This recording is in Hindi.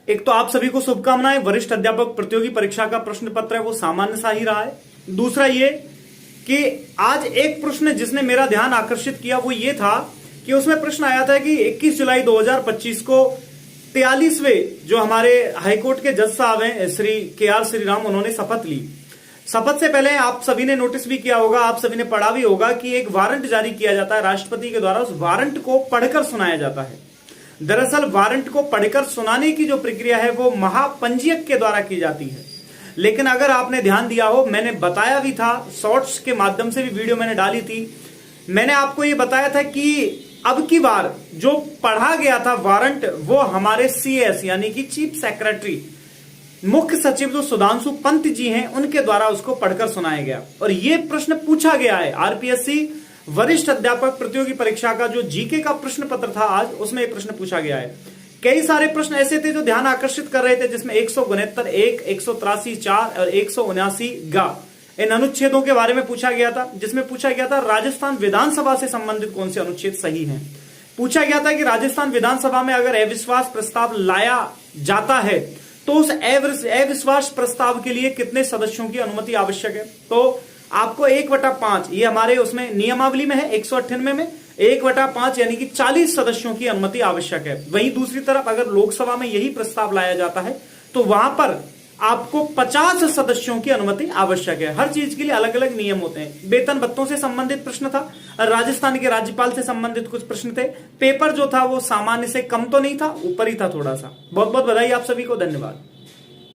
एक तो आप सभी को शुभकामनाएं। वरिष्ठ अध्यापक प्रतियोगी परीक्षा का प्रश्न पत्र है वो सामान्य सा ही रहा है। दूसरा ये कि आज एक प्रश्न जिसने मेरा ध्यान आकर्षित किया वो ये था कि उसमें प्रश्न आया था कि 21 जुलाई 2025 को 43वें जो हमारे हाईकोर्ट के जज साहब हैं श्री के.आर. श्रीराम, उन्होंने शपथ ली। शपथ से पहले आप सभी ने नोटिस भी किया होगा, आप सभी ने पढ़ा भी होगा कि एक वारंट जारी किया जाता है राष्ट्रपति के द्वारा। उस वारंट को पढ़कर सुनाया जाता है। दरअसल वारंट को पढ़कर सुनाने की जो प्रक्रिया है वो महापंजीयक के द्वारा की जाती है। लेकिन अगर आपने ध्यान दिया हो, मैंने बताया भी था, शॉर्ट्स के माध्यम से भी वीडियो मैंने डाली थी। मैंने आपको ये बताया था कि अब की बार जो पढ़ा गया था वारंट वो हमारे CS यानी कि चीफ सेक्रेटरी, मुख्य सचिव जो सुधांशु पंत जी हैं, उनके द्वारा उसको पढ़कर सुनाया गया। और ये प्रश्न पूछा गया है RPSC वरिष्ठ अध्यापक प्रतियोगी परीक्षा का जो जीके का प्रश्न पत्र था आज, उसमें ये प्रश्न पूछा गया है। कई सारे प्रश्न ऐसे थे जो ध्यान आकर्षित कर रहे थे, जिसमें 169 1, 183 4 और 179 गा इन अनुच्छेदों के बारे में पूछा गया था। जिसमें पूछा गया था राजस्थान विधानसभा से संबंधित कौन से अनुच्छेद सही हैं। पूछा गया था कि राजस्थान विधानसभा में अगर अविश्वास प्रस्ताव लाया जाता है तो उस अविश्वास प्रस्ताव के लिए कितने सदस्यों की अनुमति आवश्यक है। तो आपको 1/5 ये हमारे उसमें नियमावली में है 198 में 1/5 यानी कि 40 सदस्यों की अनुमति आवश्यक है। वहीं दूसरी तरफ अगर लोकसभा में यही प्रस्ताव लाया जाता है तो वहां पर आपको 50 सदस्यों की अनुमति आवश्यक है। हर चीज के लिए अलग अलग नियम होते हैं। वेतन भत्तों से संबंधित प्रश्न था, राजस्थान के राज्यपाल से संबंधित कुछ प्रश्न थे। पेपर जो था वो सामान्य से कम तो नहीं था, ऊपर ही था थोड़ा सा। बहुत बहुत बधाई आप सभी को, धन्यवाद।